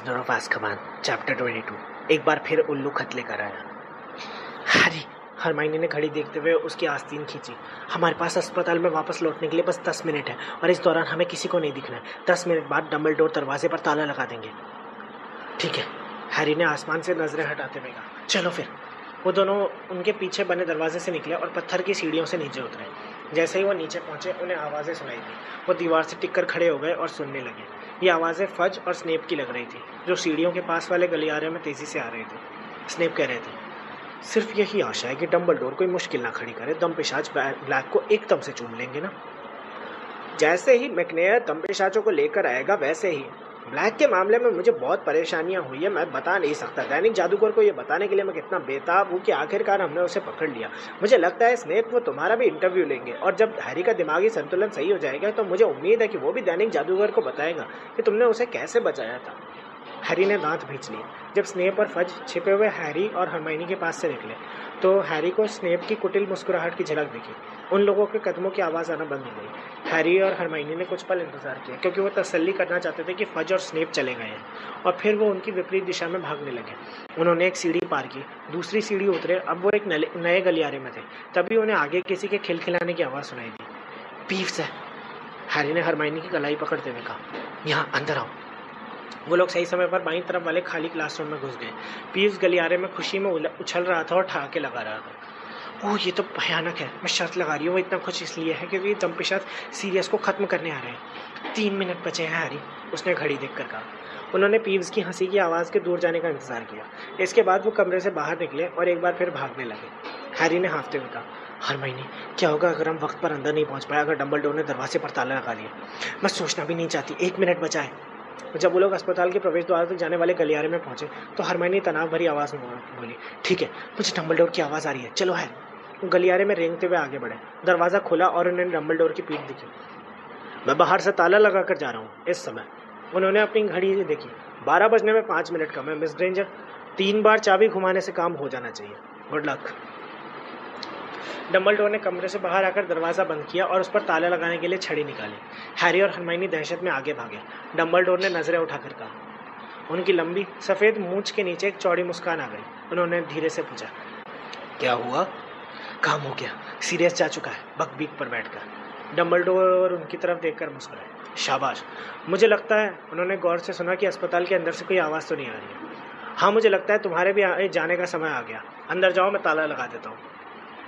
Prisoner of azkaban chapter 22। एक बार फिर उल्लू खत लेकर आया। हैरी, हरमाइनी ने घड़ी देखते हुए उसकी आस्तीन खींची। हमारे पास अस्पताल में वापस लौटने के लिए बस 10 मिनट है और इस दौरान हमें किसी को नहीं दिखना है। 10 मिनट बाद डंबलडोर दरवाजे पर ताला लगा देंगे। ठीक है, हैरी ने आसमान से नजरें हटाते हुए कहा। चलो फिर। वो दोनों उनके पीछे बने दरवाजे से निकले और पत्थर की सीढ़ियों से नीचे उतरे। जैसे ही वो नीचे पहुंचे उन्हें आवाज़ें सुनाई दी। वो दीवार से टिक कर खड़े हो गए और सुनने लगे। ये आवाज़ें फज और स्नेप की लग रही थी, जो सीढ़ियों के पास वाले गलियारे में तेज़ी से आ रहे थे। स्नेप कह रहे थे, सिर्फ यही आशा है कि डंबलडोर कोई मुश्किल ना खड़ी करे। दम पिशाच ब्लैक को एकदम से चूम लेंगे ना। जैसे ही मैकनेयर दम पिशाचों को लेकर आएगा वैसे ही। ब्लैक के मामले में मुझे बहुत परेशानियां हुई है, मैं बता नहीं सकता। दैनिक जादूगर को ये बताने के लिए मैं कितना बेताब हूँ कि आखिरकार हमने उसे पकड़ लिया। मुझे लगता है स्नेप वो तुम्हारा भी इंटरव्यू लेंगे और जब हैरी का दिमागी संतुलन सही हो जाएगा तो मुझे उम्मीद है कि वो भी दैनिक जादूगर को बताएगा कि तुमने उसे कैसे बचाया था। हैरी ने दांत भींच लिए। जब स्नेप और फज छिपे हुए हैरी और हरमाइनी के पास से निकले तो हैरी को स्नेप की कुटिल मुस्कुराहट की झलक दिखी। उन लोगों के कदमों की आवाज़ आना बंद हो गई। हैरी और हरमाइनी ने कुछ पल इंतजार किया क्योंकि वो तसल्ली करना चाहते थे कि फज और स्नेप चले गए हैं, और फिर वो उनकी विपरीत दिशा में भागने लगे। उन्होंने एक सीढ़ी पार की, दूसरी सीढ़ी उतरे। अब वो एक नए गलियारे में थे। तभी उन्हें आगे किसी के खिलखिलाने की आवाज़ सुनाई दी। पीव्स है, हैरी ने हरमाइनी की कलाई पकड़ते हुए कहा। यहाँ अंदर आओ। वो लोग सही समय पर बाईं तरफ वाले खाली क्लासरूम में घुस गए। पीयूष गलियारे में खुशी में उछल रहा था और ठहाके लगा रहा था। ओह, ये तो भयानक है। मैं शर्त लगा रही हूँ वो इतना खुश इसलिए है क्योंकि दमपिशाच सीरियस को खत्म करने आ रहे हैं। 3 मिनट बचे हैं हैरी, उसने घड़ी देखकर कहा। उन्होंने पीव्स की हंसी की आवाज़ के दूर जाने का इंतजार किया। इसके बाद वो कमरे से बाहर निकले और एक बार फिर भागने लगे। हैरी ने हाँफते हुए कहा, हरमाइनी, क्या होगा अगर हम वक्त पर अंदर नहीं पहुँच पाए, अगर डंबलडोर ने दरवाजे पर ताला लगा दिया? मैं सोचना भी नहीं चाहती। 1 मिनट बचा है। जब वो लोग अस्पताल के प्रवेश द्वार तक जाने वाले गलियारे में पहुंचे तो हरमाइनी तनाव भरी आवाज़ में बोली, ठीक है, मुझे डंबलडोर की आवाज़ आ रही है, चलो है। वो गलियारे में रेंगते हुए आगे बढ़े। दरवाज़ा खुला और उन्हें डंबलडोर की पीठ दिखी। मैं बाहर से ताला लगा कर जा रहा हूँ इस समय। उन्होंने अपनी घड़ी देखी। 12 बजने में 5 मिनट कम है मिस ग्रेंजर। 3 बार चाबी घुमाने से काम हो जाना चाहिए। Good luck. डंबलडोर ने कमरे से बाहर आकर दरवाज़ा बंद किया और उस पर ताला लगाने के लिए छड़ी निकाली। हैरी और हरमाइनी दहशत में आगे भागे। डंबलडोर ने नजरें उठाकर कहा। उनकी लंबी सफ़ेद मूंछ के नीचे एक चौड़ी मुस्कान आ गई। उन्होंने धीरे से पूछा, क्या हुआ? काम हो गया, सीरियस जा चुका है। बकबीक पर बैठकर डंबलडोर उनकी तरफ देखकर मुस्कुराए। शाबाश। मुझे लगता है, उन्होंने गौर से सुना कि अस्पताल के अंदर से कोई आवाज़ तो नहीं आ रही है। हाँ, मुझे लगता है तुम्हारे भी जाने का समय आ गया। अंदर जाओ, मैं ताला लगा देता हूँ।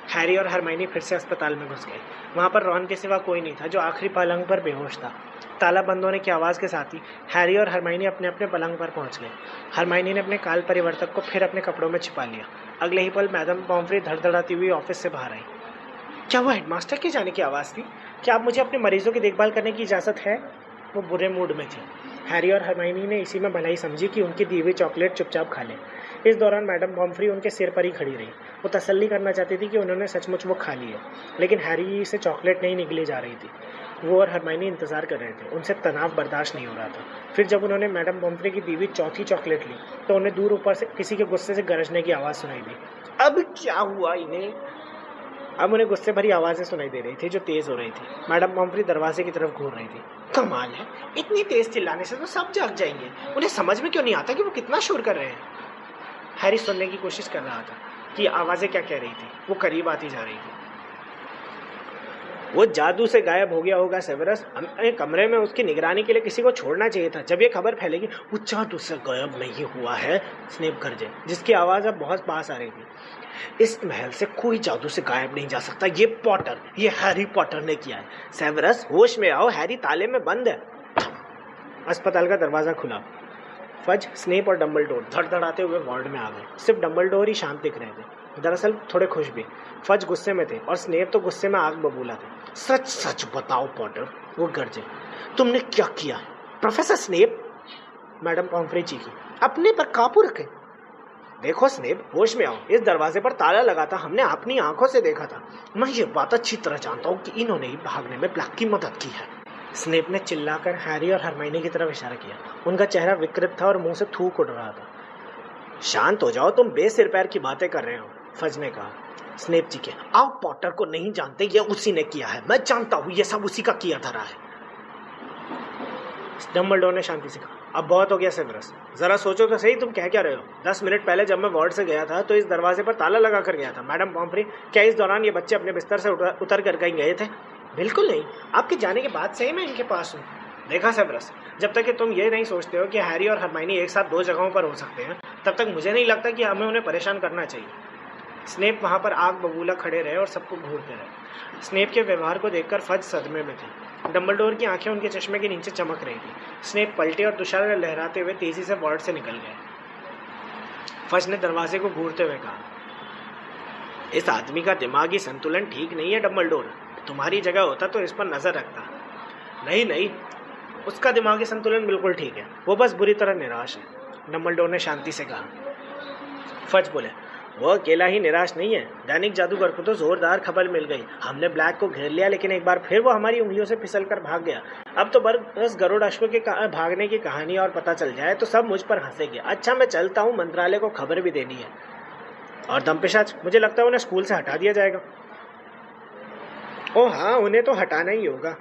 हैरी और हरमाइनी फिर से अस्पताल में घुस गए। वहाँ पर रॉन के सिवा कोई नहीं था, जो आखिरी पलंग पर बेहोश था। ताला बंद होने की आवाज़ के साथ ही हैरी और हरमाइनी अपने अपने पलंग पर पहुँच गए। हरमाइनी ने अपने काल परिवर्तक को फिर अपने कपड़ों में छिपा लिया। अगले ही पल मैडम पॉम्फ्री धड़धड़ाती हुई ऑफिस से बाहर आई। क्या वो हेडमास्टर के जाने की आवाज़ थी? क्या आप मुझे अपने मरीजों की देखभाल करने की इजाज़त है? वो बुरे मूड में थी। हैरी और हरमाइनी ने इसी में भलाई समझी कि उनकी दी हुई चॉकलेट चुपचाप खा लें। इस दौरान मैडम पॉम्फ्री उनके सिर पर ही खड़ी रही। वो तसल्ली करना चाहती थी कि उन्होंने सचमुच वो खा ली है, लेकिन हैरी से चॉकलेट नहीं निगली जा रही थी। वो और हरमाइनी इंतज़ार कर रहे थे। उनसे तनाव बर्दाश्त नहीं हो रहा था। फिर जब उन्होंने मैडम पॉम्फ्री की दी हुई चौथी चॉकलेट ली तो उन्हें दूर ऊपर से किसी के गुस्से से गरजने की आवाज़ सुनाई दी। अब क्या हुआ इन्हें? अब उन्हें गुस्से भरी आवाज़ें सुनाई दे रही थी जो तेज़ हो रही थी। मैडम पॉम्फ्री दरवाजे की तरफ घूर रही थी। कमाल है, इतनी तेज़ चिल्लाने से तो सब जाग जाएंगे। उन्हें समझ में क्यों नहीं आता कि वो कितना शोर कर रहे हैं? हैरी सुनने की कोशिश कर रहा था कि आवाज़ें क्या कह रही थी। वो करीब आती जा रही थी। वो जादू से गायब हो गया होगा सेवेरस। हमें कमरे में उसकी निगरानी के लिए किसी को छोड़ना चाहिए था। जब ये खबर फैलेगी वो जादू से गायब नहीं हुआ है, स्नेप गरजे, जिसकी आवाज़ अब बहुत पास आ रही थी। इस महल से कोई जादू से गायब नहीं जा सकता। ये हैरी पॉटर ने किया है। सेवेरस, होश में आओ, हैरी ताले में बंद है। अस्पताल का दरवाज़ा खुला। फज, स्नेप और डंबलडोर धड़धड़ाते हुए वार्ड में आ गए। सिर्फ डंबलडोर ही शांत दिख रहे थे, दरअसल थोड़े खुश भी। फज गुस्से में थे और स्नेप तो गुस्से में आग बबूला थे। सच सच बताओ पॉटर, वो गरजे, तुमने क्या किया? प्रोफेसर स्नेप, मैडम पॉम्फ्री चीखी, अपने पर काबू रखें। देखो स्नेप, होश में आओ। इस दरवाजे पर ताला लगा था, हमने अपनी आंखों से देखा था। मैं ये बात अच्छी तरह जानता हूँ कि इन्होंने ही भागने में ब्लैक की मदद की है। स्नेप ने चिल्लाकर हैरी और हरमाइनी की तरफ इशारा किया। उनका चेहरा विकृत था और मुंह से थूक उड़ रहा था। शांत हो जाओ, तुम बेसिर पैर की बातें कर रहे हो, फज ने कहा। स्नेप चीखे, आप पॉटर को नहीं जानते, ये उसी ने किया है। मैं जानता हूँ ये सब उसी का किया धरा है। डंबलडोर ने शांति से कहा, अब बहुत हो गया सेवरस, ज़रा सोचो तो सही, तुम कह क्या रहे हो? 10 मिनट पहले जब मैं वार्ड से गया था तो इस दरवाजे पर ताला लगा कर गया था। मैडम पॉम्फ्री, क्या इस दौरान ये बच्चे अपने बिस्तर से उतर कर कहीं गए थे? बिल्कुल नहीं, आपके जाने के बाद से ही मैं इनके पास हूँ। देखा सेवरस, जब तक कि तुम ये नहीं सोचते हो कि हैरी और हरमाइनी एक साथ 2 जगहों पर हो सकते हैं, तब तक मुझे नहीं लगता कि हमें उन्हें परेशान करना चाहिए। स्नेप वहाँ पर आग बबूला खड़े रहे और सबको घूरते रहे। स्नेप के व्यवहार को देखकर फज सदमे में थी। डम्बलडोर की आंखें उनके चश्मे के नीचे चमक रही थी। स्नेप पलटे और तुषार लहराते हुए तेजी से वार्ड से निकल गए। फज ने दरवाजे को घूरते हुए कहा, इस आदमी का दिमागी संतुलन ठीक नहीं है डम्बलडोर, तुम्हारी जगह होता तो इस पर नजर रखता। नहीं नहीं, उसका दिमागी संतुलन बिल्कुल ठीक है, वो बस बुरी तरह निराश है, डम्बलडोर ने शांति से कहा। फज बोले, वो अकेला ही निराश नहीं है, दैनिक जादूगर को तो जोरदार खबर मिल गई। हमने ब्लैक को घेर लिया, लेकिन एक बार फिर वो हमारी उंगलियों से फिसल कर भाग गया। अब तो बस गरुड़ अश्व के भागने की कहानी और पता चल जाए तो सब मुझ पर हंसेंगे। अच्छा मैं चलता हूँ, मंत्रालय को खबर भी देनी है। और दमपिशाच, मुझे लगता है उन्हें स्कूल से हटा दिया जाएगा। ओह हाँ, उन्हें तो हटाना ही होगा,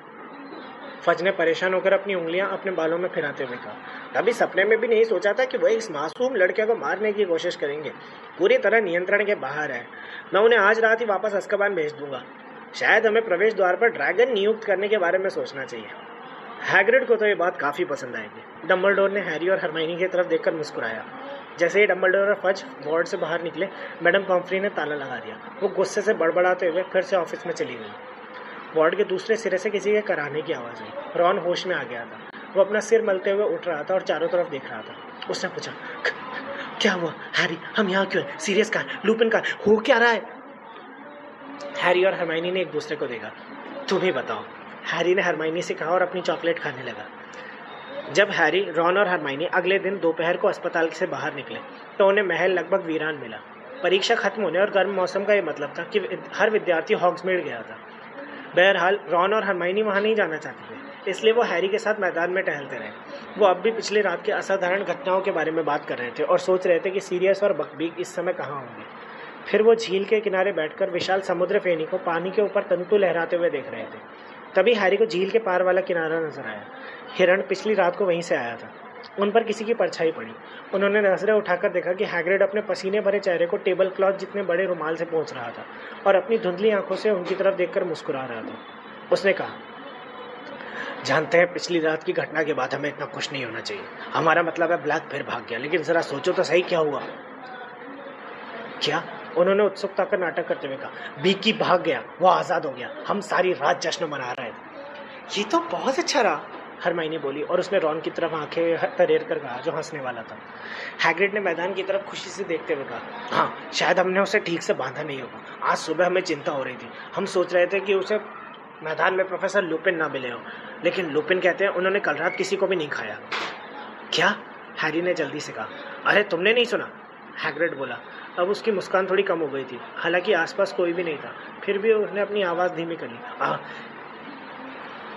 फज ने परेशान होकर अपनी उंगलियां अपने बालों में फिराते हुए कहा। कभी सपने में भी नहीं सोचा था कि वह इस मासूम लड़के को मारने की कोशिश करेंगे। पूरी तरह नियंत्रण के बाहर है। मैं उन्हें आज रात ही वापस अज़्काबान भेज दूंगा। शायद हमें प्रवेश द्वार पर ड्रैगन नियुक्त करने के बारे में सोचना चाहिए। हैग्रिड को तो ये बात काफ़ी पसंद आएगी। डम्बलडोर ने हैरी और हरमाइनी की तरफ देखकर मुस्कुराया। जैसे ही डम्बलडोर और फज वार्ड से बाहर निकले, मैडम पॉम्फ्री ने ताला लगा दिया। वो गुस्से से बड़बड़ाते हुए फिर से ऑफिस में चली गई। वार्ड के दूसरे सिरे से किसी के कराने की आवाज़ आई। रॉन होश में आ गया था। वो अपना सिर मलते हुए उठ रहा था और चारों तरफ देख रहा था। उसने पूछा, क्या हुआ हैरी, हम यहाँ क्यों हैं? सीरियस कहाँ है? लुपिन कहाँ है? हो क्या रहा है? हैरी और हरमाइनी ने एक दूसरे को देखा। तुम ही बताओ, हैरी ने हरमाइनी से कहा और अपनी चॉकलेट खाने लगा। जब हैरी, रॉन और हरमाइनी अगले दिन दोपहर को अस्पताल से बाहर निकले तो उन्हें महल लगभग वीरान मिला। परीक्षा खत्म होने और गर्म मौसम का ये मतलब था कि हर विद्यार्थी हॉग्समीड गया था। बहरहाल रॉन और हरमाइनी वहाँ नहीं जाना चाहते थे, इसलिए वो हैरी के साथ मैदान में टहलते रहे। वो अब भी पिछली रात की असाधारण घटनाओं के बारे में बात कर रहे थे और सोच रहे थे कि सीरियस और बकबीक इस समय कहाँ होंगे। फिर वो झील के किनारे बैठकर विशाल समुद्र फेनी को पानी के ऊपर तंतु लहराते हुए देख रहे थे। तभी हैरी को झील के पार वाला किनारा नजर आया। हिरण पिछली रात को वहीं से आया था। उन पर किसी की परछाई पड़ी। उन्होंने नजरें उठाकर देखा कि हैग्रिड अपने पसीने भरे चेहरे को टेबल क्लॉथ जितने बड़े रुमाल से पोंछ रहा था और अपनी धुंधली आंखों से उनकी तरफ देखकर मुस्कुरा रहा था। उसने कहा, जानते हैं पिछली रात की घटना के बाद हमें इतना खुश नहीं होना चाहिए। हमारा मतलब है ब्लैक फिर भाग गया, लेकिन जरा सोचो तो सही क्या हुआ। क्या? उन्होंने उत्सुकता का नाटक करते हुए कहा, बीकी भाग गया, वो आज़ाद हो गया। हम सारी रात जश्न मना रहे थे। ये तो बहुत अच्छा रहा, हरमाइनी बोली और उसने रॉन की तरफ आंखें तरेर कर कहा, जो हंसने वाला था। हैग्रिड ने मैदान की तरफ खुशी से देखते हुए कहा, हाँ शायद हमने उसे ठीक से बांधा नहीं होगा। आज सुबह हमें चिंता हो रही थी। हम सोच रहे थे कि उसे मैदान में प्रोफेसर लुपिन ना मिले हो, लेकिन लुपिन कहते हैं उन्होंने कल रात किसी को भी नहीं खाया। क्या? हैरी ने जल्दी से कहा। अरे तुमने नहीं सुना? हैग्रिड बोला। अब उसकी मुस्कान थोड़ी कम हो गई थी, हालांकि आसपास कोई भी नहीं था। फिर भी उसने अपनी आवाज़ धीमी कर ली।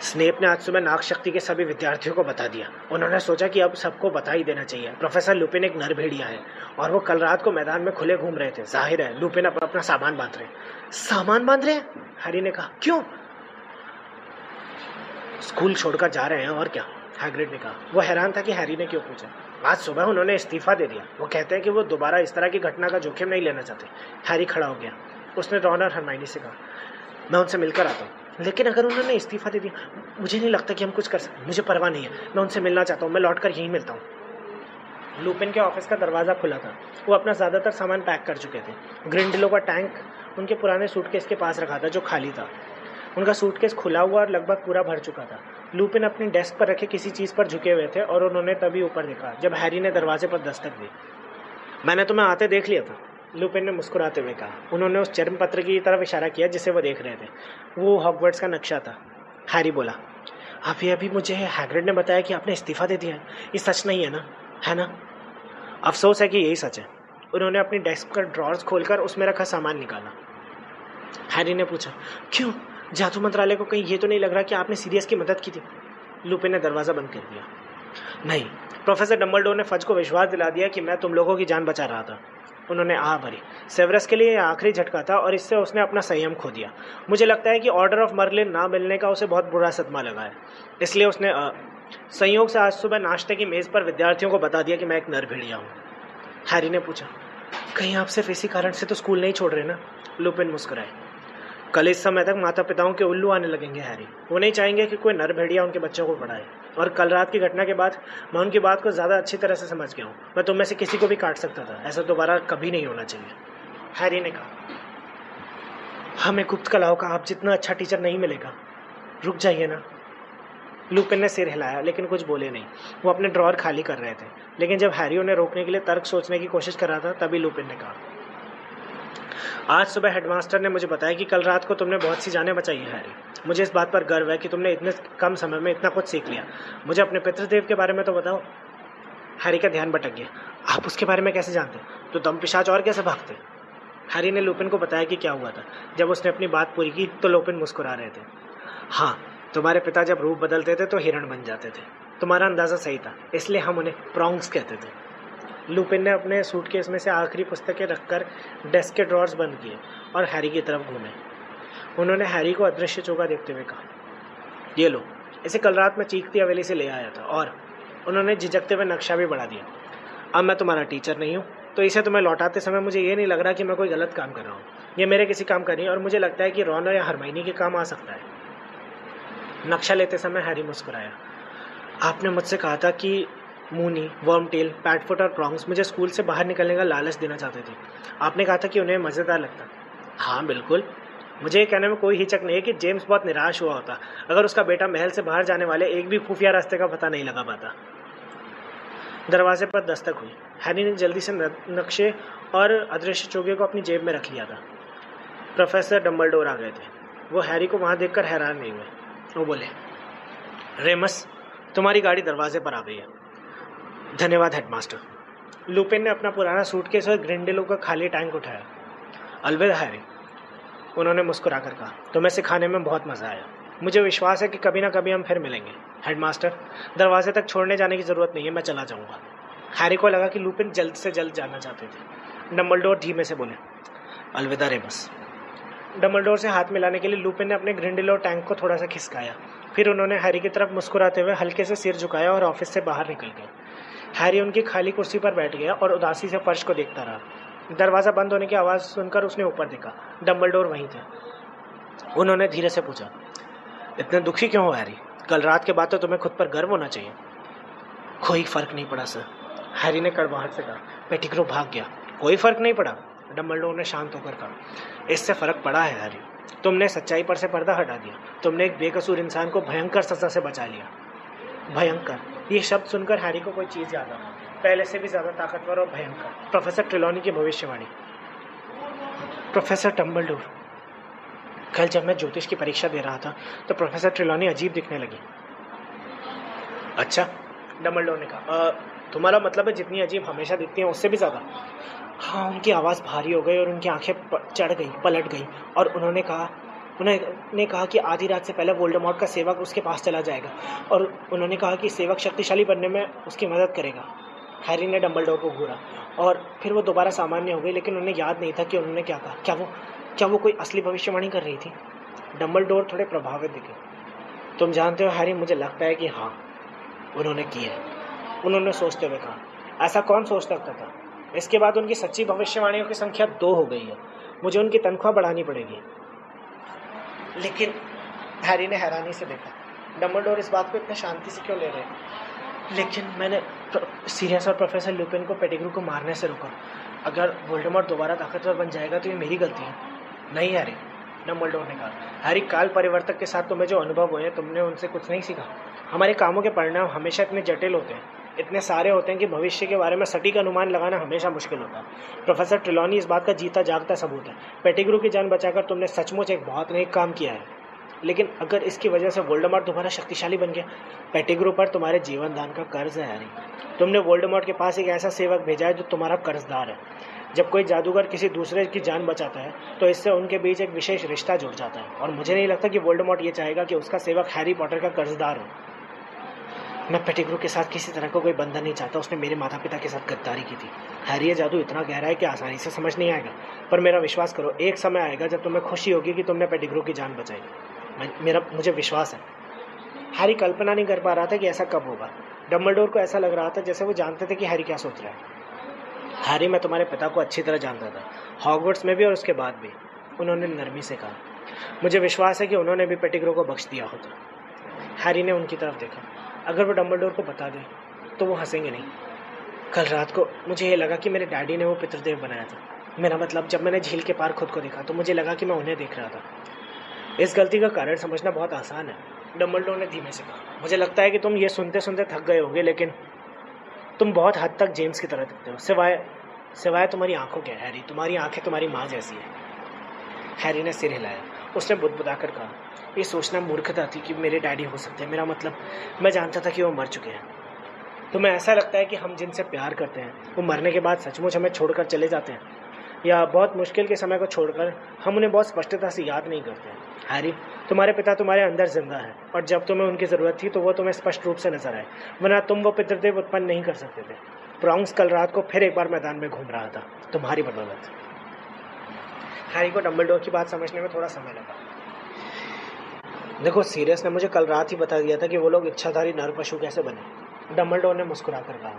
स्नेप ने आज सुबह नाग शक्ति के सभी विद्यार्थियों को बता दिया। उन्होंने सोचा कि अब सबको बता ही देना चाहिए। प्रोफेसर लुपिन एक नरभेड़िया है और वो कल रात को मैदान में खुले घूम रहे थे। जाहिर है लुपिन अपना सामान बांध रहे। सामान बांध रहे? हैरी ने कहा। क्यों? स्कूल छोड़कर जा रहे हैं और क्या, हैग्रिड ने कहा। वो हैरान था कि हैरी ने क्यों पूछा। आज सुबह उन्होंने इस्तीफा दे दिया। वो कहते हैं कि वो दोबारा इस तरह की घटना का जोखिम नहीं लेना चाहते। हैरी खड़ा हो गया। उसने रॉन और हरमाइनी से कहा, मैं उनसे मिलकर आता हूँ, लेकिन अगर उन्होंने इस्तीफा दे दिया, मुझे नहीं लगता कि हम कुछ कर सकते। मुझे परवाह नहीं है, मैं उनसे मिलना चाहता हूँ। मैं लौटकर यहीं मिलता हूँ। लुपिन के ऑफिस का दरवाज़ा खुला था। वो अपना ज़्यादातर सामान पैक कर चुके थे। ग्रिंडलो का टैंक उनके पुराने सूटकेस के पास रखा था, जो खाली था। उनका सूटकेस खुला हुआ और लगभग पूरा भर चुका था। लुपिन अपनी डेस्क पर रखे किसी चीज़ पर झुके हुए थे और उन्होंने तभी ऊपर देखा जब हैरी ने दरवाजे पर दस्तक दी। मैंने तुम्हें आते देख लिया था, लुपिन ने मुस्कुराते हुए कहा। उन्होंने उस चर्म पत्र की तरफ इशारा किया जिसे वो देख रहे थे। वो हॉगवर्ट्स का नक्शा था। हैरी बोला, अभी मुझे हैग्रिड ने बताया कि आपने इस्तीफा दे दिया है। ये सच नहीं है ना? है ना? अफसोस है कि यही सच है। उन्होंने अपनी डेस्क का ड्रॉर्स खोलकर उसमें रखा सामान निकाला। हैरी ने पूछा, क्यों? जादू मंत्रालय को कहीं ये तो नहीं लग रहा कि आपने सीरियस की मदद की थी? लुपिन ने दरवाज़ा बंद कर दिया। नहीं, प्रोफेसर डम्बलडोर ने फज को विश्वास दिला दिया कि मैं तुम लोगों की जान बचा रहा था। उन्होंने आह भरी। सेवरस के लिए यह आखिरी झटका था और इससे उसने अपना संयम खो दिया। मुझे लगता है कि ऑर्डर ऑफ मर्लिन ना मिलने का उसे बहुत बुरा सदमा लगा है, इसलिए उसने संयोग से आज सुबह नाश्ते की मेज़ पर विद्यार्थियों को बता दिया कि मैं एक नरभेड़िया हूँ। हैरी ने पूछा, कहीं आप सिर्फ इसी कारण से तो स्कूल नहीं छोड़ रहे ना? लुपिन मुस्कुराए। कल इस समय तक माता पिताओं के उल्लू आने लगेंगे हैरी। वो नहीं चाहेंगे कि कोई नरभेड़िया उनके बच्चों को पढ़ाए। और कल रात की घटना के बाद मैं उनकी बात को ज़्यादा अच्छी तरह से समझ गया हूँ। मैं तुम में से किसी को भी काट सकता था। ऐसा दोबारा कभी नहीं होना चाहिए। हैरी ने कहा, हमें गुप्त कलाओं का आप जितना अच्छा टीचर नहीं मिलेगा। रुक जाइए ना। लुपिन ने सिर हिलाया लेकिन कुछ बोले नहीं। वो अपने ड्रॉअर खाली कर रहे थे। लेकिन जब हैरी उन्हें रोकने के लिए तर्क सोचने की कोशिश कर रहा था तभी लुपिन ने कहा, आज सुबह हेडमास्टर ने मुझे बताया कि कल रात को तुमने बहुत सी जानें बचाई है हैरी। मुझे इस बात पर गर्व है कि तुमने इतने कम समय में इतना कुछ सीख लिया। मुझे अपने पितृदेव के बारे में तो बताओ। हैरी का ध्यान भटक गया। आप उसके बारे में कैसे जानते? तो दम पिशाच और कैसे भागते? हैरी ने लुपिन को बताया कि क्या हुआ था। जब उसने अपनी बात पूरी की तो लुपिन मुस्कुरा रहे थे। हाँ, तुम्हारे पिता जब रूप बदलते थे तो हिरण बन जाते थे। तुम्हारा अंदाज़ा सही था, इसलिए हम उन्हें प्रॉन्ग्स कहते थे। लुपिन ने अपने सूटकेस में से आखिरी पुस्तकें रखकर डेस्क के ड्रॉर्स बंद किए और हैरी की तरफ घूमे। उन्होंने हैरी को अदृश्य चोगा देखते हुए कहा, ये लो, इसे कल रात में चीखती हवेली से ले आया था। और उन्होंने झिझकते हुए नक्शा भी बढ़ा दिया। अब मैं तुम्हारा टीचर नहीं हूँ, तो इसे तुम्हें लौटाते समय मुझे ये नहीं लग रहा कि मैं कोई गलत काम कर रहा हूँ। ये मेरे किसी काम का नहीं और मुझे लगता है कि रॉन या हरमाइनी के काम आ सकता है। नक्शा लेते समय हैरी मुस्कुराया। आपने मुझसे कहा था कि मूनी, वर्मटेल, पैटफुट और प्रॉन्ग्स मुझे स्कूल से बाहर निकलने का लालच देना चाहते थे। आपने कहा था कि उन्हें मज़ेदार लगता। हाँ बिल्कुल। मुझे ये कहने में कोई हिचक नहीं है कि जेम्स बहुत निराश हुआ होता अगर उसका बेटा महल से बाहर जाने वाले एक भी खुफिया रास्ते का पता नहीं लगा पाता। दरवाजे पर दस्तक हुई। हैरी ने जल्दी से नक्शे और अदृश्य चोगे को अपनी जेब में रख लिया था। प्रोफेसर डम्बलडोर आ गए थे। वो हैरी को वहाँ देखकर हैरान नहीं हुए। वो बोले, रेमस, तुम्हारी गाड़ी दरवाजे पर आ गई है। धन्यवाद हेडमास्टर। लुपिन ने अपना पुराना सूटकेस और ग्रिंडेलो का खाली टैंक उठाया। अलविदा हैरी, उन्होंने मुस्कुराकर कहा। तुम्हें सिखाने में बहुत मज़ा आया। मुझे विश्वास है कि कभी ना कभी हम फिर मिलेंगे। हेडमास्टर, दरवाजे तक छोड़ने जाने की ज़रूरत नहीं है, मैं चला जाऊँगा। हैरी को लगा कि लुपिन जल्द से जल्द जाना चाहते थे। डम्बलडोर धीमे से बोले, अलविदा रेमस। डम्बलडोर से हाथ मिलाने के लिए लुपिन ने अपने ग्रिंडेलो टैंक को थोड़ा सा खिसकाया। फिर उन्होंने हैरी की तरफ मुस्कुराते हुए हल्के से सिर झुकाया और ऑफिस से बाहर निकल गए। हैरी उनकी खाली कुर्सी पर बैठ गया और उदासी से फर्श को देखता रहा। दरवाज़ा बंद होने की आवाज़ सुनकर उसने ऊपर देखा। डम्बलडोर वहीं थे। उन्होंने धीरे से पूछा, इतने दुखी क्यों हो हैरी? कल रात के बाद तो तुम्हें खुद पर गर्व होना चाहिए। कोई फ़र्क नहीं पड़ा सर, हैरी ने कड़वाहट से कहा। पेटिग्रो भाग गया। कोई फ़र्क नहीं पड़ा, डम्बलडोर ने शांत होकर कहा। इससे फ़र्क पड़ा है हैरी। तुमने सच्चाई पर से पर्दा हटा दिया। तुमने एक बेकसूर इंसान को भयंकर सज़ा से बचा लिया। भयंकर, ये शब्द सुनकर हैरी को कोई चीज़ याद आई। पहले से भी ज़्यादा ताकतवर और भयंकर। प्रोफेसर ट्रेलॉनी की भविष्यवाणी। प्रोफेसर डम्बलडोर, कल जब मैं ज्योतिष की परीक्षा दे रहा था तो प्रोफेसर ट्रेलॉनी अजीब दिखने लगी। अच्छा, डम्बलडोर ने कहा। तुम्हारा मतलब है जितनी अजीब हमेशा दिखती हैं उससे भी ज़्यादा? हाँ, उनकी आवाज़ भारी हो गई और उनकी आंखें चढ़ गई, पलट गई और उन्होंने कहा कि आधी रात से पहले वोल्डेमॉर्ट का सेवक उसके पास चला जाएगा और उन्होंने कहा कि सेवक शक्तिशाली बनने में उसकी मदद करेगा। हैरी ने डम्बलडोर को घूरा और फिर वो दोबारा सामान्य हो गई, लेकिन उन्हें याद नहीं था कि उन्होंने क्या कहा। क्या वो कोई असली भविष्यवाणी कर रही थी? डम्बलडोर थोड़े प्रभावित दिखे। तुम जानते हो हैरी, मुझे लगता है कि हाँ, उन्होंने की है, उन्होंने सोचते हुए कहा। ऐसा कौन सोच सकता था? इसके बाद उनकी सच्ची भविष्यवाणियों की संख्या 2 हो गई है। मुझे उनकी तनख्वाह बढ़ानी पड़ेगी। लेकिन हैरी ने हैरानी से देखा, डम्बलडोर इस बात को इतने शांति से क्यों ले रहे हैं? लेकिन मैंने सीरियस और प्रोफेसर लुपिन को पेटिग्रू को मारने से रोका। अगर वोल्डेमॉर्ट दोबारा ताकतवर बन जाएगा तो ये मेरी गलती है। नहीं हैरी, डम्बलडोर ने कहा। हैरी, काल परिवर्तक के साथ तुम्हें जो अनुभव हुए हैं तुमने उनसे कुछ नहीं सीखा। हमारे कामों के परिणाम हमेशा इतने जटिल होते हैं, इतने सारे होते हैं कि भविष्य के बारे में सटीक अनुमान लगाना हमेशा मुश्किल होता है। प्रोफेसर ट्रेलॉनी इस बात का जीता जागता सबूत है। पेटिग्रू की जान बचाकर तुमने सचमुच एक बहुत नेक काम किया है। लेकिन अगर इसकी वजह से वोल्डेमॉर्ट दोबारा शक्तिशाली बन गया, पेटिग्रू पर तुम्हारे जीवन दान का कर्ज है हैरी। तुमने वोल्डेमॉर्ट के पास एक ऐसा सेवक भेजा है जो तुम्हारा कर्जदार है। जब कोई जादूगर किसी दूसरे की जान बचाता है तो इससे उनके बीच एक विशेष रिश्ता जुड़ जाता है और मुझे नहीं लगता कि वोल्डेमॉर्ट ये चाहेगा कि उसका सेवक हैरी पॉटर का कर्जदार हो। मैं पेटिग्रू के साथ किसी तरह का कोई बंधन नहीं चाहता। उसने मेरे माता पिता के साथ गद्दारी की थी। हैरी, ये जादू इतना गहरा है कि आसानी से समझ नहीं आएगा, पर मेरा विश्वास करो, एक समय आएगा जब तुम्हें खुशी होगी कि तुमने पेटिग्रू की जान बचाई। मुझे विश्वास है। हैरी कल्पना नहीं कर पा रहा था कि ऐसा कब होगा। डम्बलडोर को ऐसा लग रहा था जैसे वो जानते थे कि हैरी क्या सोच रहा है। हैरी, मैं तुम्हारे पिता को अच्छी तरह जानता था, हॉगवर्ट्स में भी और उसके बाद भी, उन्होंने नरमी से कहा। मुझे विश्वास है कि उन्होंने भी पेटिग्रो को बख्श दिया होता। हैरी ने उनकी तरफ देखा। अगर वो डम्बलडोर को बता दें तो वो हंसेंगे नहीं। कल रात को मुझे ये लगा कि मेरे डैडी ने वो पितृदेव बनाया था। मेरा मतलब, जब मैंने झील के पार खुद को देखा तो मुझे लगा कि मैं उन्हें देख रहा था। इस गलती का कारण समझना बहुत आसान है, डम्बलडोर ने धीमे से कहा। मुझे लगता है कि तुम ये सुनते सुनते थक गए होगे, लेकिन तुम बहुत हद तक जेम्स की तरह दिखते हो, सिवाय तुम्हारी आंखों के। हैरी, तुम्हारी आंखें तुम्हारी माँ जैसी है। हैरी ने सिर हिलाया। उसने बुदबुदाकर कहा, ये सोचना मूर्खता थी कि मेरे डैडी हो सकते हैं। मेरा मतलब, मैं जानता था कि वो मर चुके हैं। तुम्हें ऐसा लगता है कि हम जिनसे प्यार करते हैं वो मरने के बाद सचमुच हमें छोड़कर चले जाते हैं, या बहुत मुश्किल के समय को छोड़कर हम उन्हें बहुत स्पष्टता से याद नहीं करते हैं। हैरी, तुम्हारे पिता तुम्हारे अंदर जिंदा है, और जब तुम्हें उनकी ज़रूरत थी तो वो तुम्हें स्पष्ट रूप से नजर आए, वरना तुम वो पितृदेव उत्पन्न नहीं कर सकते थे। प्रॉन्ग्स कल रात को फिर एक बार मैदान में घूम रहा था, तुम्हारी बदौलत। हैरी को डम्बलडोर की बात समझने में थोड़ा समय लगा। देखो, सीरियस ने मुझे कल रात ही बता दिया था कि वो लोग इच्छाधारी नर पशु कैसे बने। डम्बलडोर ने मुस्कुराकर कहा,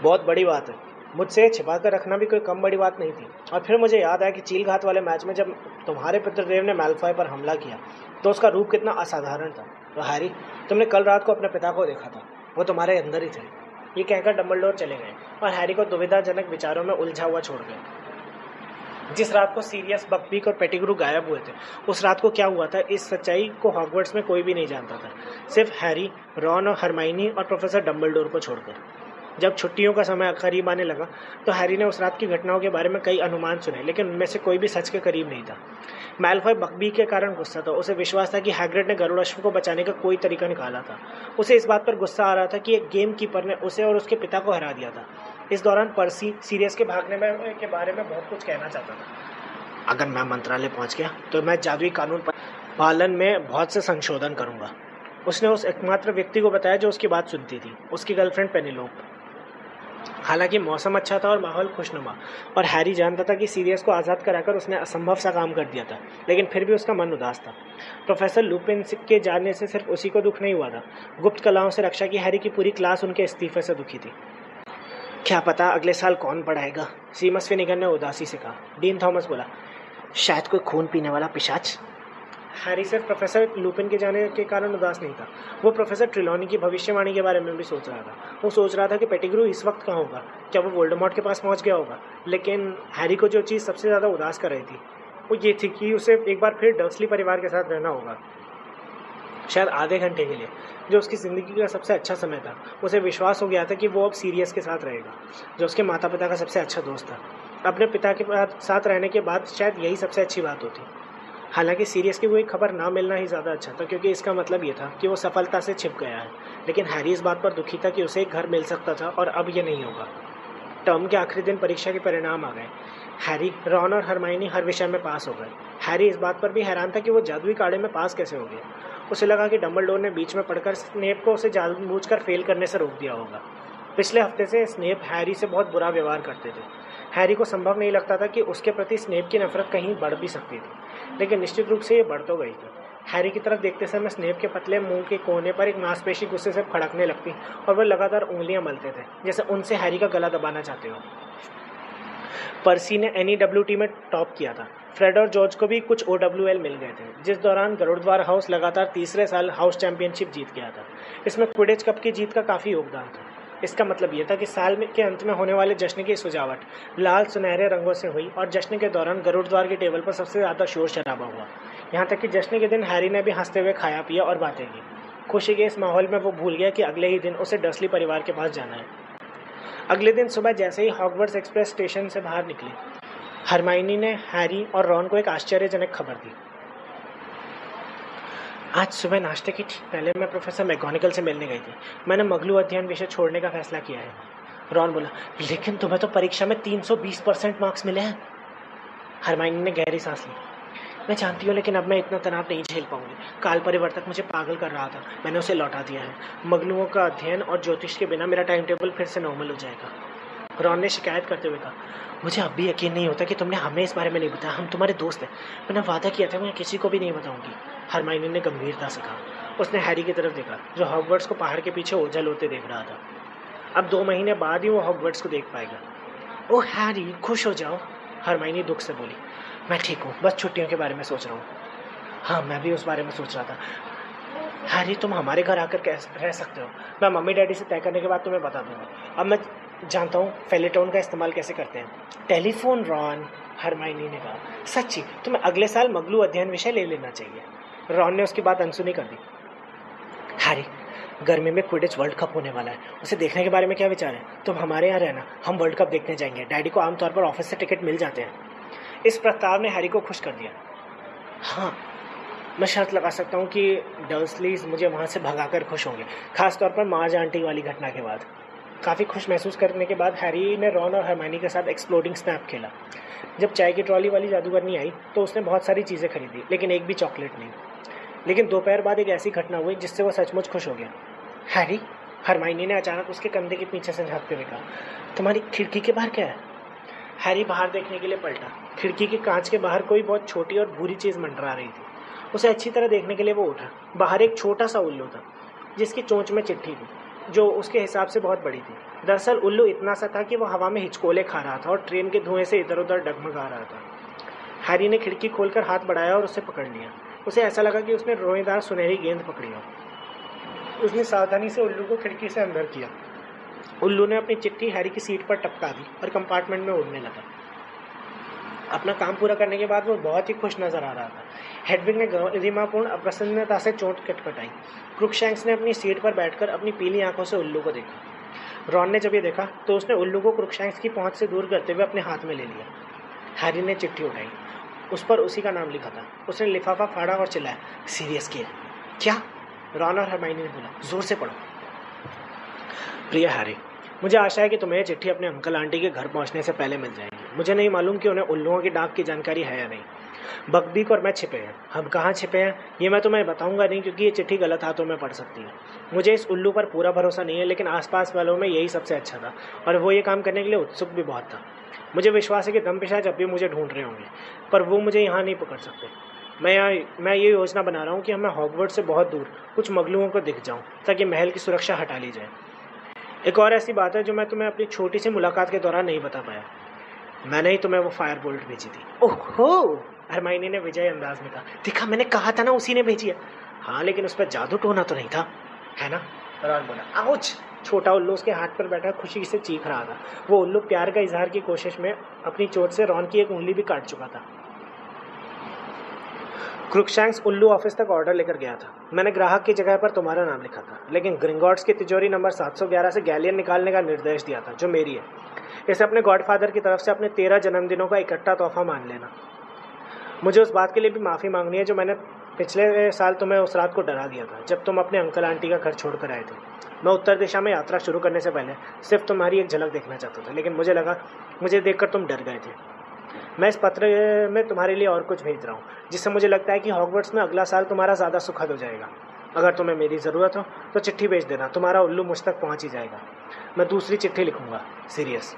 बहुत बड़ी बात है। मुझसे छिपा कर रखना भी कोई कम बड़ी बात नहीं थी। और फिर मुझे याद आया कि चील घात वाले मैच में जब तुम्हारे पितृदेव ने मैल्फॉय पर हमला किया तो उसका रूप कितना असाधारण था। तो हैरी, तुमने कल रात को अपने पिता को देखा था, वो तुम्हारे अंदर ही थे। ये कहकर डम्बलडोर चले गए और हैरी को दुविधाजनक विचारों में उलझा हुआ छोड़ गए। जिस रात को सीरियस, बकबीक और पेटिग्रू गायब हुए थे, उस रात को क्या हुआ था, इस सच्चाई को हॉगवर्ट्स में कोई भी नहीं जानता था, सिर्फ हैरी, रॉन और हरमाइनी और प्रोफेसर डम्बलडोर को छोड़कर। जब छुट्टियों का समय करीब आने लगा तो हैरी ने उस रात की घटनाओं के बारे में कई अनुमान सुने, लेकिन उनमें से कोई भी सच के करीब नहीं था। मैल्फॉय बकबीक के कारण गुस्सा था। उसे विश्वास था कि हैग्रिड ने गरुड़श्व को बचाने का कोई तरीका निकाला था। उसे इस बात पर गुस्सा आ रहा था कि एक गेम कीपर ने उसे और उसके पिता को हरा दिया था। इस दौरान पर्सी सीरियस के भागने के बारे में बहुत कुछ कहना चाहता था। अगर मैं मंत्रालय पहुंच गया तो मैं जादुई कानून पालन में बहुत से संशोधन करूंगा, उसने उस एकमात्र व्यक्ति को बताया जो उसकी बात सुनती थी, उसकी गर्लफ्रेंड पेनिलोप। हालांकि मौसम अच्छा था और माहौल खुशनुमा, और हैरी जानता था कि सीरियस को आज़ाद कराकर उसने असंभव सा काम कर दिया था, लेकिन फिर भी उसका मन उदास था। प्रोफेसर लुपिन के जाने से सिर्फ उसी को दुख नहीं हुआ था, गुप्त कलाओं से रक्षा की हैरी की पूरी क्लास उनके इस्तीफे से दुखी थी। क्या पता अगले साल कौन पढ़ाएगा, सीमस फिनिगन ने उदासी से कहा। डीन थॉमस बोला, शायद कोई खून पीने वाला पिशाच। हैरी सिर्फ प्रोफेसर लुपिन के जाने के कारण उदास नहीं था, वो प्रोफेसर ट्रिलॉनी की भविष्यवाणी के बारे में भी सोच रहा था। वो सोच रहा था कि पेटिग्रू इस वक्त कहाँ होगा, क्या वो वोल्डेमॉर्ट के पास पहुंच गया होगा। लेकिन हैरी को जो चीज़ सबसे ज़्यादा उदास कर रही थी वो ये थी कि उसे एक बार फिर डर्सली परिवार के साथ रहना होगा, शायद आधे घंटे के लिए, जो उसकी ज़िंदगी का सबसे अच्छा समय था। उसे विश्वास हो गया था कि वो अब सीरियस के साथ रहेगा, जो उसके माता पिता का सबसे अच्छा दोस्त था। अपने पिता के साथ रहने के बाद शायद यही सबसे अच्छी बात होती। हालांकि सीरियस की कोई खबर ना मिलना ही ज़्यादा अच्छा था, क्योंकि इसका मतलब ये था कि वो सफलता से छिप गया है। लेकिन हैरी इस बात पर दुखी था कि उसे एक घर मिल सकता था और अब ये नहीं होगा। टर्म के आखिरी दिन परीक्षा के परिणाम आ गए। हैरी, रॉन और हरमाइनी हर विषय में पास हो गए। हैरी इस बात पर भी हैरान था कि वो जादुई काढ़े में पास कैसे हो गए। उसे लगा कि डम्बलडोर ने बीच में पढ़कर स्नेप को उसे जानबूझकर फेल करने से रोक दिया होगा। पिछले हफ्ते से स्नेप हैरी से बहुत बुरा व्यवहार करते थे। हैरी को संभव नहीं लगता था कि उसके प्रति स्नेप की नफरत कहीं बढ़ भी सकती थी, लेकिन निश्चित रूप से ये बढ़ तो गई थी। हैरी की तरफ देखते समय स्नेप के पतले मुंह के कोने पर एक मांसपेशी गुस्से से फड़कने लगती और वह लगातार उंगलियां मलते थे, जैसे उनसे हैरी का गला दबाना चाहते हो। पर्सी ने NEWT में टॉप किया था। फ्रेड और जॉर्ज को भी कुछ OWL मिल गए थे, जिस दौरान गरुड़द्वार हाउस लगातार तीसरे साल हाउस चैंपियनशिप जीत गया था। इसमें क्विडिच कप की जीत का काफ़ी योगदान था। इसका मतलब यह था कि साल के अंत में होने वाले जश्न की सजावट लाल सुनहरे रंगों से हुई और जश्न के दौरान गरुड़द्वार के टेबल पर सबसे ज़्यादा शोर शराबा हुआ। यहाँ तक कि जश्न के दिन हैरी ने भी हंसते हुए खाया पिया और बातें की। खुशी के इस माहौल में वो भूल गया कि अगले ही दिन उसे डर्सली परिवार के पास जाना है। अगले दिन सुबह जैसे ही हॉगवर्ट्स एक्सप्रेस स्टेशन से बाहर निकली, हरमाइनी ने हैरी और रॉन को एक आश्चर्यजनक खबर दी। आज सुबह नाश्ते के ठीक पहले मैं प्रोफेसर मैगोनिगल से मिलने गई थी। मैंने मगलू अध्ययन विषय छोड़ने का फैसला किया है। रॉन बोला, लेकिन तुम्हें तो परीक्षा में 320% मार्क्स मिले हैं। हरमाइनी ने गहरी सांस ली। मैं जानती हूँ, लेकिन अब मैं इतना तनाव नहीं झेल पाऊंगी। काल परिवर्तक मुझे पागल कर रहा था, मैंने उसे लौटा दिया है। मगलुओं का अध्ययन और ज्योतिष के बिना मेरा टाइम टेबल फिर से नॉर्मल हो जाएगा। रॉन ने शिकायत करते हुए कहा, मुझे अब भी यकीन नहीं होता कि तुमने हमें इस बारे में नहीं बताया। हम तुम्हारे दोस्त हैं। मैंने वादा किया था मैं किसी को भी नहीं बताऊंगी। हरमाइनी ने गंभीरता से कहा। उसने हैरी की तरफ देखा जो हॉगवर्ट्स को पहाड़ के पीछे ओझल होते देख रहा था। अब 2 महीने बाद ही वो हॉगवर्ट्स को देख पाएगा। ओह हैरी, खुश हो जाओ, हरमाइनी दुख से बोली। मैं ठीक हूँ, बस छुट्टियों के बारे में सोच रहा हूँ। हाँ, मैं भी उस बारे में सोच रहा था। हैरी, तुम हमारे घर आकर कैसे रह सकते हो? मैं मम्मी डैडी से तय करने के बाद तुम्हें बता दूंगा। अब मैं जानता हूँ फेलिटोन का इस्तेमाल कैसे करते हैं। टेलीफोन रॉन, हरमाइनी ने कहा। सच्ची, तुम्हें अगले साल मगलू अध्ययन विषय ले लेना चाहिए। रॉन ने उसकी बात अनसुनी कर दी। हैरी, गर्मी में क्विडिच वर्ल्ड कप होने वाला है, उसे देखने के बारे में क्या विचार है? तुम हमारे यहाँ रहना, हम वर्ल्ड कप देखने जाएंगे। डैडी को आमतौर पर ऑफिस से टिकट मिल जाते हैं। इस प्रस्ताव ने हैरी को खुश कर दिया। हाँ, मैं शर्त लगा सकता हूँ कि डर्सलीज मुझे वहाँ से भगाकर खुश होंगे, खासतौर पर मार्ज आंटी वाली घटना के बाद। काफ़ी खुश महसूस करने के बाद हैरी ने रॉन और हरमाइनी के साथ एक्सप्लोडिंग स्नैप खेला। जब चाय की ट्रॉली वाली जादूगरनी आई तो उसने बहुत सारी चीज़ें खरीदी, लेकिन एक भी चॉकलेट नहीं। लेकिन दोपहर बाद एक ऐसी घटना हुई जिससे वो सचमुच खुश हो गया। हैरी, हरमाइनी ने अचानक उसके कंधे के पीछे से झाँकते हुए कहा, तुम्हारी खिड़की के बाहर क्या है? हैरी बाहर देखने के लिए पलटा। खिड़की के कांच के बाहर कोई बहुत छोटी और बुरी चीज़ मंडरा रही थी। उसे अच्छी तरह देखने के लिए वो उठा। बाहर एक छोटा सा उल्लू था जिसकी चोंच में चिट्ठी थी, जो उसके हिसाब से बहुत बड़ी थी। दरअसल उल्लू इतना सा था कि वो हवा में हिचकोले खा रहा था और ट्रेन के धुएं से इधर उधर डगमगा रहा था। हैरी ने खिड़की खोलकर हाथ बढ़ाया और उसे पकड़ लिया। उसे ऐसा लगा कि उसने रोएदार सुनहरी गेंद पकड़ी हो। उसने सावधानी से उल्लू को खिड़की से अंदर किया। उल्लू ने अपनी चिट्ठी हैरी की सीट पर टपका दी और कंपार्टमेंट में उड़ने लगा। अपना काम पूरा करने के बाद वो बहुत ही खुश नजर आ रहा था। हेडविग ने गरिमापूर्ण अप्रसन्नता से चोट कटकटाई। क्रुकशैंक्स ने अपनी सीट पर बैठकर अपनी पीली आंखों से उल्लू को देखा। रॉन ने जब ये देखा तो उसने उल्लू को क्रुकशैंक्स की पहुंच से दूर करते हुए अपने हाथ में ले लिया। हैरी ने चिट्ठी उठाई। उस पर उसी का नाम लिखा था। उसने लिफाफा फाड़ा और चिल्लाया, सीरियस किड। क्या? रॉन और हरमाइनी ने बोला, जोर से पढ़ो। प्रिय हैरी, मुझे आशा है कि तुम्हें चिट्ठी अपने अंकल आंटी के घर पहुंचने से पहले मिल जाएगी। मुझे नहीं मालूम कि उन्हें उल्लुओं की डाक की जानकारी है या नहीं। बकबीक और मैं छिपे हैं। हम कहाँ छिपे हैं ये मैं तुम्हें बताऊंगा नहीं, क्योंकि ये चिट्ठी गलत हाथों में पड़ सकती है। मुझे इस उल्लू पर पूरा भरोसा नहीं है, लेकिन आसपास वालों में यही सबसे अच्छा था और वो ये काम करने के लिए उत्सुक भी बहुत था। मुझे विश्वास है कि दमपिशाच अब भी मुझे ढूंढ रहे होंगे, पर वो मुझे यहाँ नहीं पकड़ सकते। मैं ये योजना बना रहा हूँ कि मैं हॉगवर्ट्स से बहुत दूर कुछ मगलुओं को दिख जाऊँ ताकि महल की सुरक्षा हटा ली जाए। एक और ऐसी बात है जो मैं तुम्हें अपनी छोटी सी मुलाकात के दौरान नहीं बता पाया। मैंने ही तुम्हें वो फायर बोल्ट भेजी थी। ओहो, हरमाइनी ने विजय अंदाज में कहा। देखा, मैंने कहा था ना उसी ने भेजी है। हाँ, लेकिन उस पर जादू टोना तो नहीं था, है ना? रॉन बोला। आउच! छोटा उल्लू उसके हाथ पर बैठा खुशी से चीख रहा था। वो उल्लू प्यार का इजहार की कोशिश में अपनी चोट से रॉन की एक उंगली भी काट चुका था। क्रुकशैंक्स उल्लू ऑफिस तक ऑर्डर लेकर गया था। मैंने ग्राहक की जगह पर तुम्हारा नाम लिखा था, लेकिन ग्रिंगॉट्स की तिजोरी नंबर 711 से गैलियन निकालने का निर्देश दिया था, जो मेरी है। इसे अपने गॉडफादर की तरफ से अपने 13 जन्मदिनों का इकट्ठा तोहफा मान लेना। मुझे उस बात के लिए भी माफ़ी मांगनी है जो मैंने पिछले साल तुम्हें उस रात को डरा दिया था, जब तुम अपने अंकल आंटी का घर छोड़कर आए थे। मैं उत्तर दिशा में यात्रा शुरू करने से पहले सिर्फ तुम्हारी एक झलक देखना चाहता था, लेकिन मुझे लगा मुझे देखकर तुम डर गए थे। मैं इस पत्र में तुम्हारे लिए और कुछ भेज रहा हूँ, जिससे मुझे लगता है कि हॉगवर्ट्स में अगला साल तुम्हारा ज़्यादा सुखद हो जाएगा। अगर तुम्हें मेरी ज़रूरत हो तो चिट्ठी भेज देना, तुम्हारा उल्लू मुझ तक पहुँच ही जाएगा। मैं दूसरी चिट्ठी लिखूंगा, सीरियस।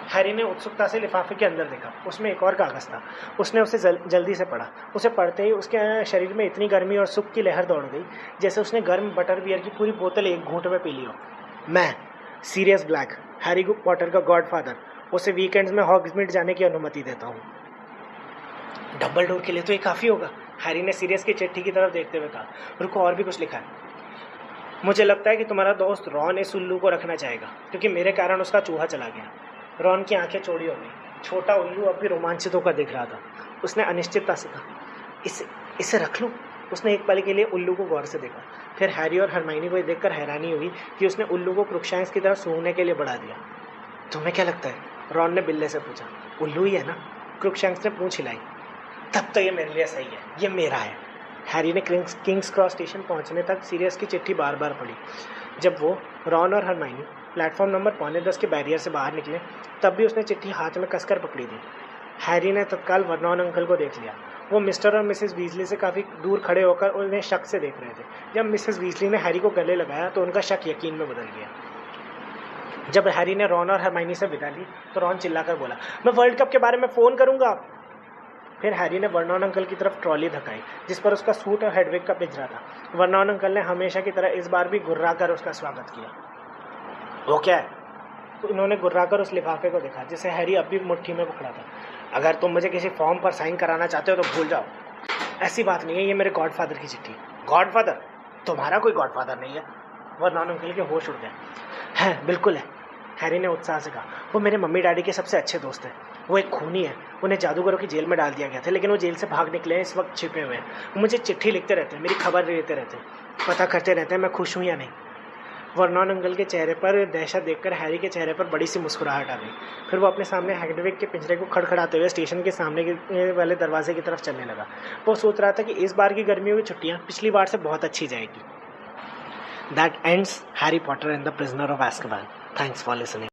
हैरी ने उत्सुकता से लिफाफे के अंदर देखा। उसमें एक और कागज़ था। उसने उसे जल्दी से पढ़ा। उसे पढ़ते ही उसके शरीर में इतनी गर्मी और सुख की लहर दौड़ गई जैसे उसने गर्म बटर बियर की पूरी बोतल एक घूंट में पी ली हो। मैं, सीरियस ब्लैक, हैरी पॉटर का गॉडफादर, उसे वीकेंड्स में हॉग्समीड जाने की अनुमति देता हूँ। डबल डोर के लिए तो ये काफ़ी होगा, हैरी ने सीरियस की चिट्ठी की तरफ देखते हुए कहा। रुको, और भी कुछ लिखा है। मुझे लगता है कि तुम्हारा दोस्त रॉन इस उल्लू को रखना चाहेगा, क्योंकि मेरे कारण उसका चूहा चला गया। रॉन की आंखें चौड़ी हो गई। छोटा उल्लू अब भी रोमांचित होकर देख रहा था। उसने अनिश्चितता से कहा, इसे रख लूँ? उसने एक पल के लिए उल्लू को गौर से देखा। फिर हैरी और हरमाइनी को देखकर हैरानी हुई कि उसने उल्लू को क्रुकशैंक्स की तरफ सूंघने के लिए बढ़ा दिया। तुम्हें क्या लगता है? रॉन ने बिल्ले से पूछा। उल्लू ही है ना? क्रुकशैंक्स ने पूंछ हिलाई। तब तो ये मेरे लिए सही है, ये मेरा है। हैरी ने किंग्स क्रॉस स्टेशन पहुंचने तक सीरियस की चिट्ठी बार बार पढ़ी। जब वो, रॉन और हरमाइनी प्लेटफॉर्म नंबर 9:45 के बैरियर से बाहर निकले, तब भी उसने चिट्ठी हाथ में कसकर पकड़ी थी। हैरी ने तत्काल वर्नॉन अंकल को देख लिया। वो मिस्टर और मिसेस वीजली से काफ़ी दूर खड़े होकर उन्हें शक से देख रहे थे। जब मिसेस वीजली ने हैरी को गले लगाया तो उनका शक यकीन में बदल गया। जब हैरी ने रॉन और हरमाइनी से विदा ली तो रॉन चिल्लाकर बोला, मैं वर्ल्ड कप के बारे में फ़ोन करूंगा। फिर हैरी ने वर्नॉन अंकल की तरफ ट्रॉली धकाई जिस पर उसका सूट और हेडविग का पिंजरा था। वर्नॉन अंकल ने हमेशा की तरह इस बार भी गुर्रा कर उसका स्वागत किया। वो क्या है? तो इन्होंने गुर्रा कर उस लिफाफे को देखा जिसे हैरी अब भी मुट्ठी में पकड़ा था। अगर तुम मुझे किसी फॉर्म पर साइन कराना चाहते हो तो भूल जाओ। ऐसी बात नहीं है, ये मेरे गॉडफादर की चिट्ठी। गॉडफादर? तुम्हारा कोई गॉडफादर नहीं है। वर्नॉन अंकल के होश उड़ गए। है, बिल्कुल है, हैरी ने उत्साह से कहा। वो मेरे मम्मी डैडी के सबसे अच्छे दोस्त हैं। वो एक खूनी है, उन्हें जादूगरों की जेल में डाल दिया गया था, लेकिन वो जेल से भाग निकले हैं, इस वक्त छिपे हुए हैं। वो मुझे चिट्ठी लिखते रहते हैं, मेरी खबर लेते रहते हैं, पता करते रहते हैं मैं खुश हूँ या नहीं। वर्नॉन अंकल के चेहरे पर दहशत देखकर हैरी के चेहरे पर बड़ी सी मुस्कुराहट आ गई। फिर वो अपने सामने हेडविग के पिंजरे को खड़खड़ाते हुए स्टेशन के सामने के वाले दरवाजे की तरफ चलने लगा। वो सोच रहा था कि इस बार की गर्मियों की छुट्टियाँ पिछली बार से बहुत अच्छी जाएगी। That ends Harry Potter and the Prisoner of Azkaban. Thanks for listening.